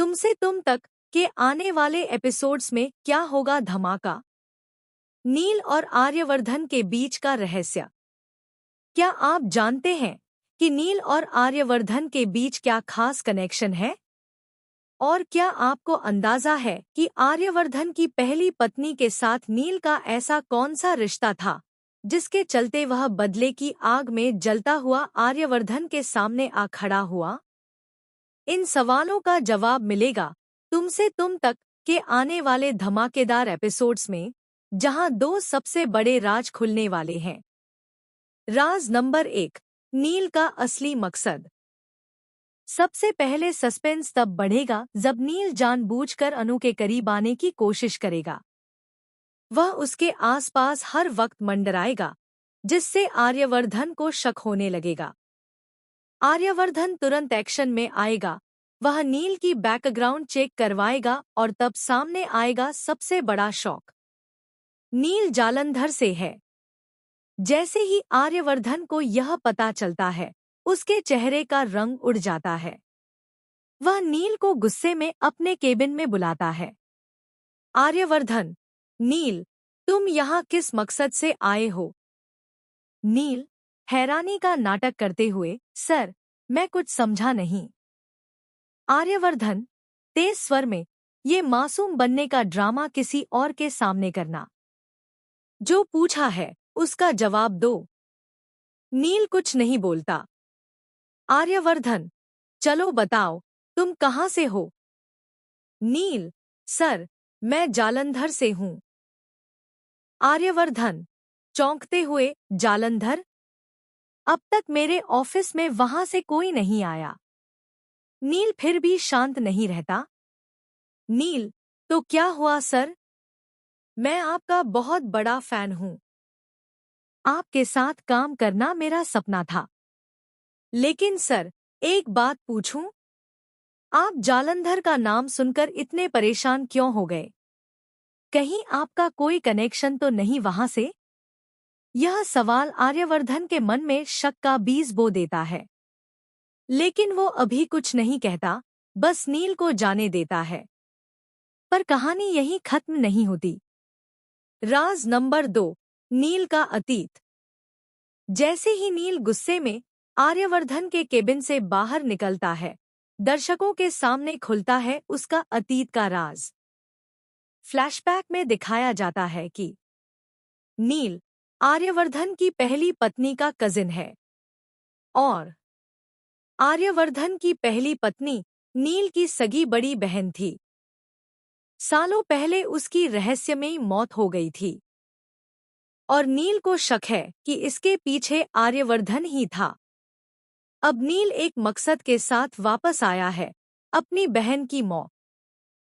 तुमसे तुम तक के आने वाले एपिसोड्स में क्या होगा धमाका। नील और आर्यवर्धन के बीच का रहस्य। क्या आप जानते हैं कि नील और आर्यवर्धन के बीच क्या खास कनेक्शन है? और क्या आपको अंदाजा है कि आर्यवर्धन की पहली पत्नी के साथ नील का ऐसा कौन सा रिश्ता था जिसके चलते वह बदले की आग में जलता हुआ आर्यवर्धन के सामने आ खड़ा हुआ? इन सवालों का जवाब मिलेगा तुमसे तुम तक के आने वाले धमाकेदार एपिसोड्स में, जहां दो सबसे बड़े राज खुलने वाले हैं। राज नंबर 1, नील का असली मकसद। सबसे पहले सस्पेंस तब बढ़ेगा जब नील जानबूझकर अनु के करीब आने की कोशिश करेगा। वह उसके आसपास हर वक्त मंडराएगा, जिससे आर्यवर्धन को शक होने लगेगा। आर्यवर्धन तुरंत एक्शन में आएगा। वह नील की बैकग्राउंड चेक करवाएगा और तब सामने आएगा सबसे बड़ा शॉक। नील जालंधर से है। जैसे ही आर्यवर्धन को यह पता चलता है, उसके चेहरे का रंग उड़ जाता है। वह नील को गुस्से में अपने केबिन में बुलाता है। आर्यवर्धन, नील, तुम यहाँ किस मकसद से आए हो? नील, हैरानी का नाटक करते हुए, सर, मैं कुछ समझा नहीं। आर्यवर्धन, तेज स्वर में, ये मासूम बनने का ड्रामा किसी और के सामने करना। जो पूछा है उसका जवाब दो। नील कुछ नहीं बोलता। आर्यवर्धन, चलो बताओ, तुम कहाँ से हो? नील, सर, मैं जालंधर से हूँ। आर्यवर्धन, चौंकते हुए, जालंधर? अब तक मेरे ऑफिस में वहां से कोई नहीं आया। नील फिर भी शांत नहीं रहता। नील, तो क्या हुआ सर? मैं आपका बहुत बड़ा फैन हूं। आपके साथ काम करना मेरा सपना था। लेकिन सर, एक बात पूछूं? आप जालंधर का नाम सुनकर इतने परेशान क्यों हो गए? कहीं आपका कोई कनेक्शन तो नहीं वहां से? यह सवाल आर्यवर्धन के मन में शक का बीज बो देता है। लेकिन वो अभी कुछ नहीं कहता, बस नील को जाने देता है। पर कहानी यहीं खत्म नहीं होती। राज नंबर 2, नील का अतीत। जैसे ही नील गुस्से में आर्यवर्धन के केबिन से बाहर निकलता है, दर्शकों के सामने खुलता है उसका अतीत का राज। फ्लैशबैक में दिखाया जाता है कि नील आर्यवर्धन की पहली पत्नी का कजिन है और आर्यवर्धन की पहली पत्नी नील की सगी बड़ी बहन थी। सालों पहले उसकी रहस्यमयी मौत हो गई थी और नील को शक है कि इसके पीछे आर्यवर्धन ही था। अब नील एक मकसद के साथ वापस आया है, अपनी बहन की मौत